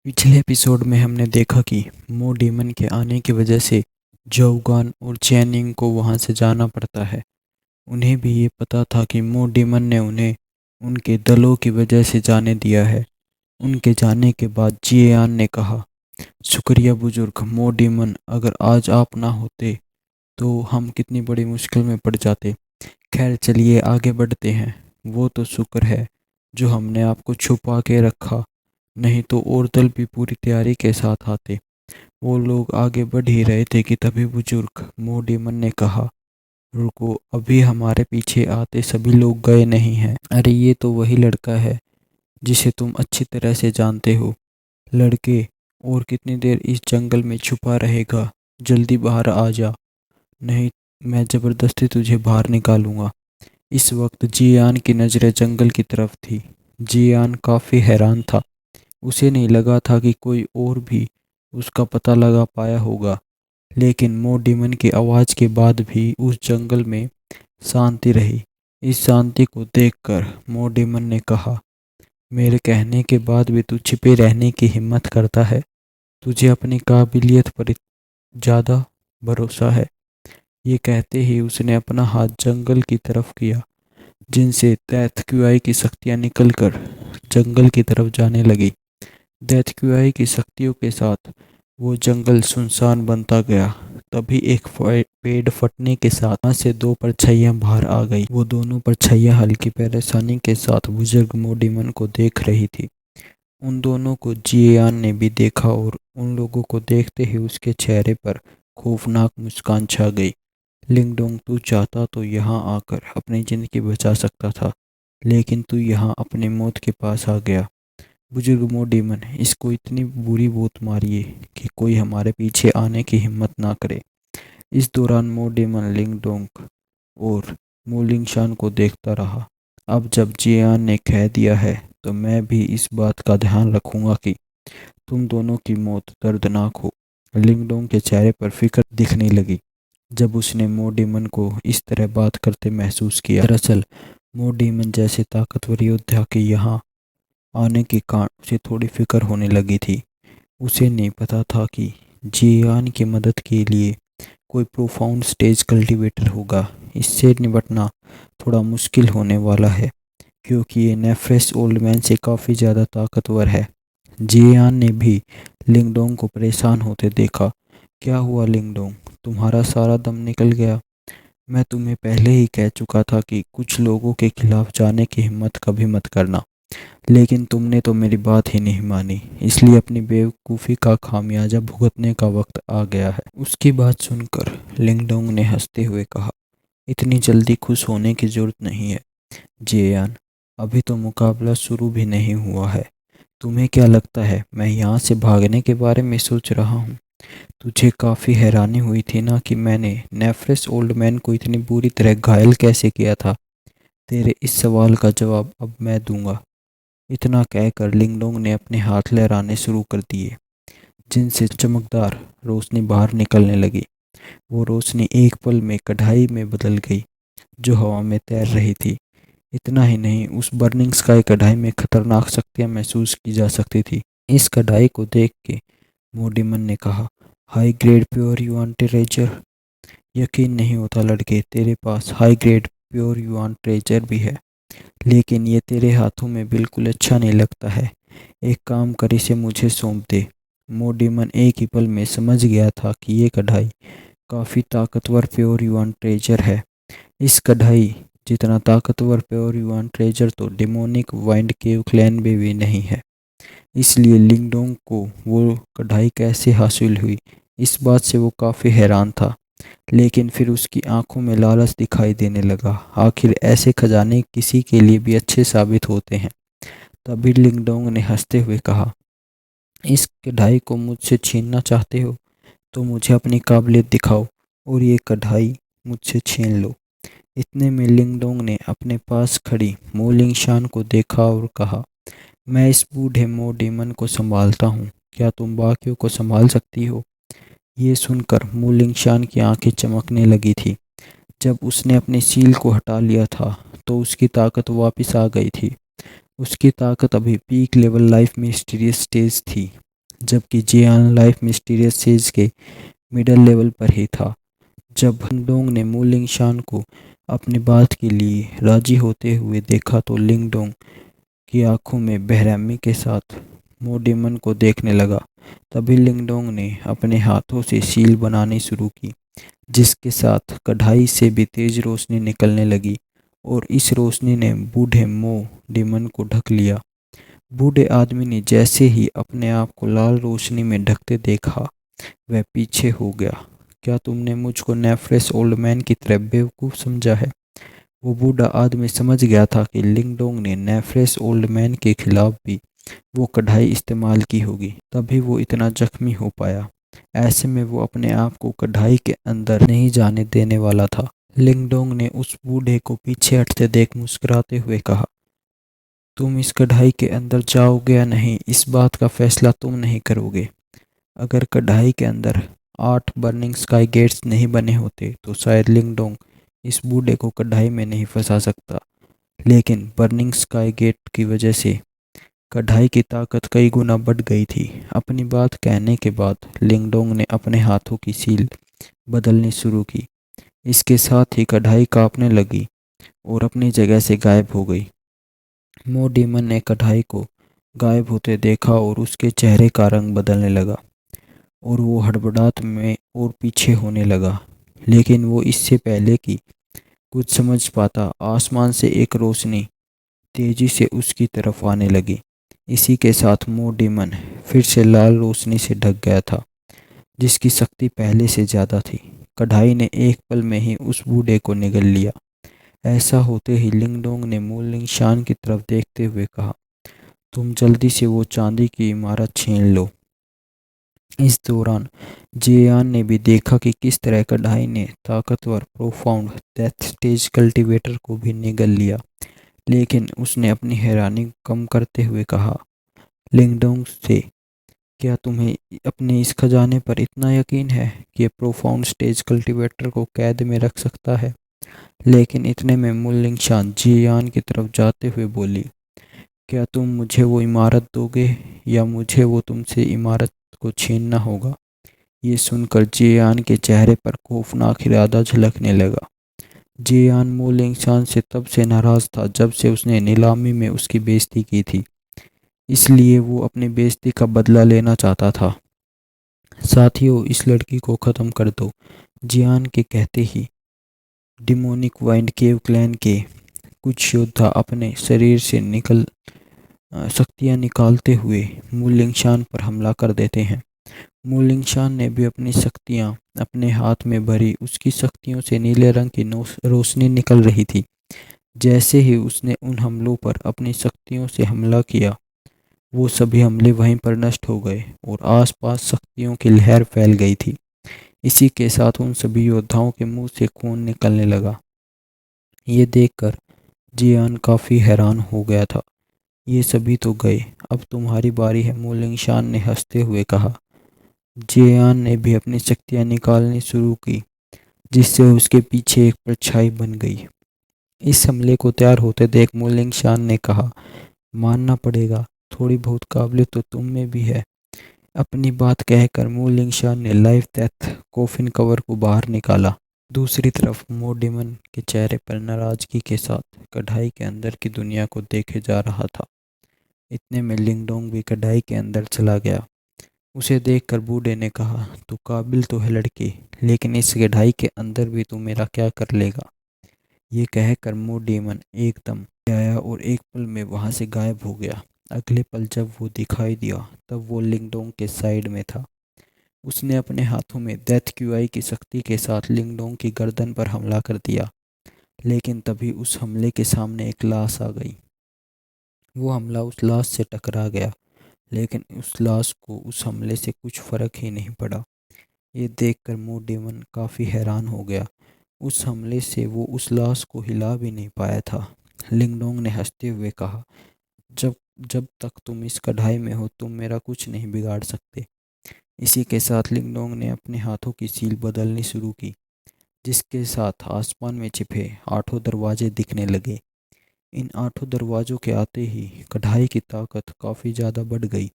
पिछले एपिसोड में हमने देखा कि मो डेमन के आने की वजह से जोवगॉन और चैनिंग को वहां से जाना पड़ता है। उन्हें भी ये पता था कि मो डेमन ने उन्हें उनके दलों की वजह से जाने दिया है। उनके जाने के बाद जियान ने कहा, शुक्रिया बुजुर्ग मो डेमन, अगर आज आप ना होते तो हम कितनी बड़ी मुश्किल में पड़ जाते। खैर चलिए आगे बढ़ते हैं। वो तो शुक्र है जो हमने आपको छुपा के रखा, नहीं तो और दल भी पूरी तैयारी के साथ आते। वो लोग आगे बढ़ ही रहे थे कि तभी बुजुर्ग मोडीमन ने कहा, रुको, अभी हमारे पीछे आते सभी लोग गए नहीं हैं। अरे ये तो वही लड़का है जिसे तुम अच्छी तरह से जानते हो। लड़के, और कितनी देर इस जंगल में छुपा रहेगा? जल्दी बाहर आ जा, नहीं मैं ज़बरदस्ती तुझे बाहर निकालूंगा। इस वक्त जियान की नज़रें जंगल की तरफ थी। जियान काफ़ी हैरान था। उसे नहीं लगा था कि कोई और भी उसका पता लगा पाया होगा। लेकिन मो डिमन की आवाज़ के बाद भी उस जंगल में शांति रही। इस शांति को देखकर मो डिमन ने कहा, मेरे कहने के बाद भी तू छिपे रहने की हिम्मत करता है। तुझे अपनी काबिलियत पर ज़्यादा भरोसा है। ये कहते ही उसने अपना हाथ जंगल की तरफ किया, जिनसे दैत्य की शक्तियाँ निकलकर जंगल की तरफ जाने लगी। दैत्य की शक्तियों के साथ वो जंगल सुनसान बनता गया। तभी एक पेड़ फटने के साथ वहां से दो परछाइयां बाहर आ गई। वो दोनों परछाइयां हल्की परेशानी के साथ बुजुर्ग मोडीमन को देख रही थी। उन दोनों को जियान ने भी देखा और उन लोगों को देखते ही उसके चेहरे पर खौफनाक मुस्कान छा गई। लिंगडोंग, तू चाहता तो यहाँ आकर अपनी जिंदगी बचा सकता था, लेकिन तू यहाँ अपनी मौत के पास आ गया। बुजुर्ग मोडीमन, इसको इतनी बुरी भूत मारिए कि कोई हमारे पीछे आने की हिम्मत ना करे। इस दौरान मोडीमन लिंगडोंग और मोलिंगशान को देखता रहा। अब जब जियान ने कह दिया है तो मैं भी इस बात का ध्यान रखूंगा कि तुम दोनों की मौत दर्दनाक हो। लिंगडोंग के चेहरे पर फिक्र दिखने लगी जब उसने मोडीमन को इस तरह बात करते महसूस किया। दरअसल मोडीमन जैसे ताकतवर योद्धा के यहाँ आने के कारण उसे थोड़ी फिक्र होने लगी थी। उसे नहीं पता था कि जियान की मदद के लिए कोई प्रोफाउंड स्टेज कल्टीवेटर होगा। इससे निपटना थोड़ा मुश्किल होने वाला है, क्योंकि ये नेफ्रेस ओल्ड मैन से काफ़ी ज़्यादा ताकतवर है। जियान ने भी लिंगडोंग को परेशान होते देखा। क्या हुआ लिंगडोंग, तुम्हारा सारा दम निकल गया? मैं तुम्हें पहले ही कह चुका था कि कुछ लोगों के खिलाफ जाने की हिम्मत कभी मत करना, लेकिन तुमने तो मेरी बात ही नहीं मानी। इसलिए अपनी बेवकूफ़ी का खामियाजा भुगतने का वक्त आ गया है। उसकी बात सुनकर लिंगडोंग ने हंसते हुए कहा, इतनी जल्दी खुश होने की जरूरत नहीं है जियान, अभी तो मुकाबला शुरू भी नहीं हुआ है। तुम्हें क्या लगता है मैं यहाँ से भागने के बारे में सोच रहा हूँ? तुझे काफ़ी हैरानी हुई थी ना कि मैंने नेफ्रेस ओल्ड मैन को इतनी बुरी तरह घायल कैसे किया था। तेरे इस सवाल का जवाब अब मैं दूंगा। इतना कहकर लिंगडोंग ने अपने हाथ लहराने शुरू कर दिए, जिनसे चमकदार रोशनी बाहर निकलने लगी। वो रोशनी एक पल में कढ़ाई में बदल गई जो हवा में तैर रही थी। इतना ही नहीं, उस बर्निंग स्काई कढ़ाई में खतरनाक शक्तियाँ महसूस की जा सकती थी। इस कढ़ाई को देख के मोडीमन ने कहा, high grade pure yuan treasure. यकीन नहीं होता लड़के, तेरे पास high grade pure yuan treasure भी है, लेकिन ये तेरे हाथों में बिल्कुल अच्छा नहीं लगता है। एक काम कर, इसे मुझे सौंप दे। मोडीमन एक ही पल में समझ गया था कि ये कढ़ाई काफ़ी ताकतवर प्योर युआन ट्रेजर है। इस कढ़ाई जितना ताकतवर प्योर युआन ट्रेजर तो डिमोनिक वाइंड केव क्लैन में भी नहीं है। इसलिए लिंगडोंग को वो कढ़ाई कैसे हासिल हुई, इस बात से वो काफ़ी हैरान था। लेकिन फिर उसकी आंखों में लालच दिखाई देने लगा। आखिर ऐसे खजाने किसी के लिए भी अच्छे साबित होते हैं। तभी लिंगडोंग ने हंसते हुए कहा, इस कढ़ाई को मुझसे छीनना चाहते हो तो मुझे अपनी काबिलियत दिखाओ और ये कढ़ाई मुझसे छीन लो। इतने में लिंगडोंग ने अपने पास खड़ी मोलिंगशान को देखा और कहा, मैं इस बूढ़े मो डीमन को संभालता हूँ, क्या तुम बाकियों को संभाल सकती हो? ये सुनकर मोलिंगशान की आंखें चमकने लगी थी। जब उसने अपनी सील को हटा लिया था तो उसकी ताकत वापस आ गई थी। उसकी ताकत अभी peak level life mysterious stage थी। जबकि जियान लाइफ मिस्टीरियस सीरीज के मिडल लेवल पर ही था। जब लिंगडोंग ने मू लिंगशान को अपनी बात के लिए राजी होते हुए देखा तो लिंगडोंग की आंखों में बेरहमी के साथ मो डेमन को देखने लगा। तभी लिंगडोंग ने अपने हाथों से सील बनानी शुरू की, जिसके साथ कढ़ाई से भी तेज रोशनी निकलने लगी और इस रोशनी ने बूढ़े मो डेमन को ढक लिया। बूढ़े आदमी ने जैसे ही अपने आप को लाल रोशनी में ढकते देखा, वह पीछे हो गया। क्या तुमने मुझको नेफरेस ओल्ड मैन की तरह बेवकूफ़ समझा है? वो बूढ़ा आदमी समझ गया था कि लिंगडोंग ने नेफरेस ओल्ड मैन के खिलाफ भी वो कढ़ाई इस्तेमाल की होगी, तभी वो इतना जख्मी हो पाया। ऐसे में वो अपने आप को कढ़ाई के अंदर नहीं जाने देने वाला था। लिंगडोंग ने उस बूढ़े को पीछे हटते देख मुस्कुराते हुए कहा, तुम इस कढ़ाई के अंदर जाओगे या नहीं, इस बात का फैसला तुम नहीं करोगे। अगर कढ़ाई के अंदर 8 बर्निंग स्काई गेट्स नहीं बने होते तो शायद लिंगडोंग इस बूढ़े को कढ़ाई में नहीं फंसा सकता, लेकिन बर्निंग स्काई गेट की वजह से कढ़ाई की ताकत कई गुना बढ़ गई थी। अपनी बात कहने के बाद लिंगडोंग ने अपने हाथों की सील बदलनी शुरू की। इसके साथ ही कढ़ाई कांपने लगी और अपनी जगह से गायब हो गई। मो डीमन ने कढ़ाई को गायब होते देखा और उसके चेहरे का रंग बदलने लगा और वो हड़बड़ाहट में और पीछे होने लगा। लेकिन वो इससे पहले कि कुछ समझ पाता, आसमान से एक रोशनी तेजी से उसकी तरफ आने लगी। इसी के साथ मो डीमन फिर से लाल रोशनी से ढक गया था, जिसकी शक्ति पहले से ज़्यादा थी। कढ़ाई ने एक पल में ही उस बूढ़े को निगल लिया। ऐसा होते ही लिंगडोंग ने मू लिंगशान की तरफ देखते हुए कहा, तुम जल्दी से वो चांदी की इमारत छीन लो। इस दौरान जियान ने भी देखा कि किस तरह कढ़ाई ने ताकतवर प्रोफाउंड डेथ स्टेज कल्टीवेटर को भी निगल लिया। लेकिन उसने अपनी हैरानी कम करते हुए कहा, लिंगडोंग से, क्या तुम्हें अपने इस खजाने पर इतना यकीन है कि ये प्रोफाउंड स्टेज कल्टीवेटर को कैद में रख सकता है? लेकिन इतने में मुलिंगशान जियान की तरफ जाते हुए बोली, क्या तुम मुझे वो इमारत दोगे या मुझे वो तुमसे इमारत को छीनना होगा? ये सुनकर जियान के चेहरे पर खौफनाक इरादा झलकने लगा। जियान मुलिंगशान से तब से नाराज था जब से उसने नीलामी में उसकी बेइज्जती की थी, इसलिए वो अपनी बेइज्जती का बदला लेना चाहता था। साथियों, इस लड़की को ख़त्म कर दो। जियान के कहते ही डिमोनिक वाइंड केव क्लैन के कुछ योद्धा अपने शरीर से शक्तियाँ निकालते हुए मुलिंगशान पर हमला कर देते हैं। मुलिंगशान ने भी अपनी शक्तियाँ अपने हाथ में भरी। उसकी शक्तियों से नीले रंग की रोशनी निकल रही थी। जैसे ही उसने उन हमलों पर अपनी शक्तियों से हमला किया, वो सभी हमले वहीं पर नष्ट हो गए और आसपास शक्तियों की लहर फैल गई थी। इसी के साथ उन सभी योद्धाओं के मुंह से खून निकलने लगा। ये देखकर जियान काफ़ी हैरान हो गया था। ये सभी तो गए, अब तुम्हारी बारी है, मुलिंगशान ने हंसते हुए कहा। जियान ने भी अपनी शक्तियाँ निकालनी शुरू की, जिससे उसके पीछे एक परछाई बन गई। इस हमले को तैयार होते देख मुलिंगशान ने कहा, मानना पड़ेगा, थोड़ी बहुत काबिलियत तो तुम में भी है। अपनी बात कहकर मुलिंगशान ने लाइफ डेथ कॉफिन कवर को बाहर निकाला। दूसरी तरफ मोडिमन के चेहरे पर नाराजगी के साथ कढ़ाई के अंदर की दुनिया को देखे जा रहा था। इतने में लिंगडोंग भी कढ़ाई के अंदर चला गया। उसे देखकर बूढ़े ने कहा, तू काबिल तो है लड़की, लेकिन इस कढ़ाई के अंदर भी तू मेरा क्या कर लेगा? ये कहकर मोडिमन एकदम आया और एक पल में वहां से गायब हो गया। अगले पल जब वो दिखाई दिया तब वो लिंगडोंग के साइड में था। उसने अपने हाथों में डेथ क्यूआई की शक्ति के साथ लिंगडोंग की गर्दन पर हमला कर दिया। लेकिन तभी उस हमले के सामने एक लाश आ गई। वो हमला उस लाश से टकरा गया, लेकिन उस लाश को उस हमले से कुछ फर्क ही नहीं पड़ा। ये देखकर मोडेमन काफ़ी हैरान हो गया। उस हमले से वो उस लाश को हिला भी नहीं पाया था। लिंगडोंग ने हंसते हुए कहा, जब जब तक तुम इस कढ़ाई में हो तुम मेरा कुछ नहीं बिगाड़ सकते। इसी के साथ लिंगडोंग ने अपने हाथों की सील बदलनी शुरू की, जिसके साथ आसमान में छिपे 8 दरवाजे दिखने लगे। इन 8 दरवाज़ों के आते ही कढ़ाई की ताकत काफ़ी ज़्यादा बढ़ गई।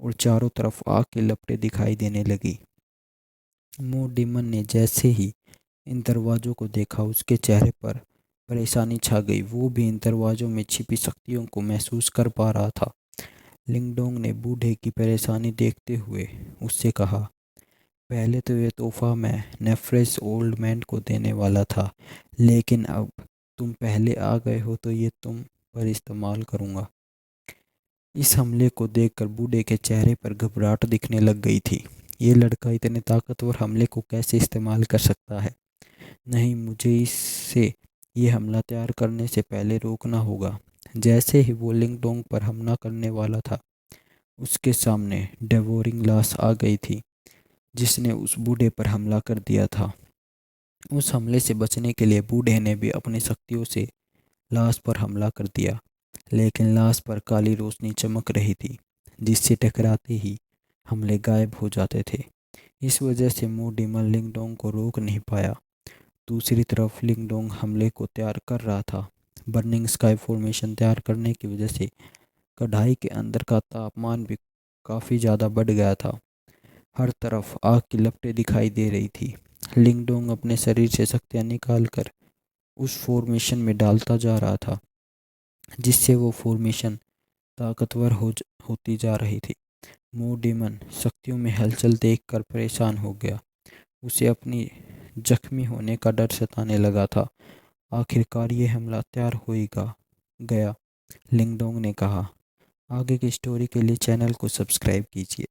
और चारों तरफ आग की लपटें दिखाई देने लगी। मो डिमन ने जैसे ही इन दरवाज़ों को देखा उसके चेहरे पर परेशानी छा गई। वो भी इन दरवाज़ों में छिपी शक्तियों को महसूस कर पा रहा था। लिंगडोंग ने बूढ़े की परेशानी देखते हुए उससे कहा, पहले तो ये तोहफा मैं नेफ्रेस ओल्ड मैन को देने वाला था, लेकिन अब तुम पहले आ गए हो तो ये तुम पर इस्तेमाल करूँगा। इस हमले को देखकर बूढ़े के चेहरे पर घबराहट दिखने लग गई थी। ये लड़का इतने ताकतवर हमले को कैसे इस्तेमाल कर सकता है? नहीं, मुझे इससे ये हमला तैयार करने से पहले रोकना होगा। जैसे ही वो लिंगडोंग पर हमला करने वाला था, उसके सामने डेवोरिंग लाश आ गई थी, जिसने उस बूढ़े पर हमला कर दिया था। उस हमले से बचने के लिए बूढ़े ने भी अपनी शक्तियों से लाश पर हमला कर दिया, लेकिन लाश पर काली रोशनी चमक रही थी, जिससे टकराते ही हमले गायब हो जाते थे। इस वजह से मो डिमन लिंगडोंग को रोक नहीं पाया। दूसरी तरफ लिंगडोंग हमले को तैयार कर रहा था। बर्निंग स्काई फॉर्मेशन तैयार करने की वजह से कढ़ाई के अंदर का तापमान भी काफ़ी ज़्यादा बढ़ गया था। हर तरफ आग की लपटें दिखाई दे रही थी। लिंगडोंग अपने शरीर से शक्तियाँ निकालकर उस फॉर्मेशन में डालता जा रहा था, जिससे वो फॉर्मेशन ताकतवर होती जा रही थी। मो डिमन शक्तियों में हलचल देखकर परेशान हो गया। उसे अपनी जख्मी होने का डर सताने लगा था। आखिरकार ये हमला तैयार हो ही गया। लिंगडोंग ने कहा, आगे की स्टोरी के लिए चैनल को सब्सक्राइब कीजिए।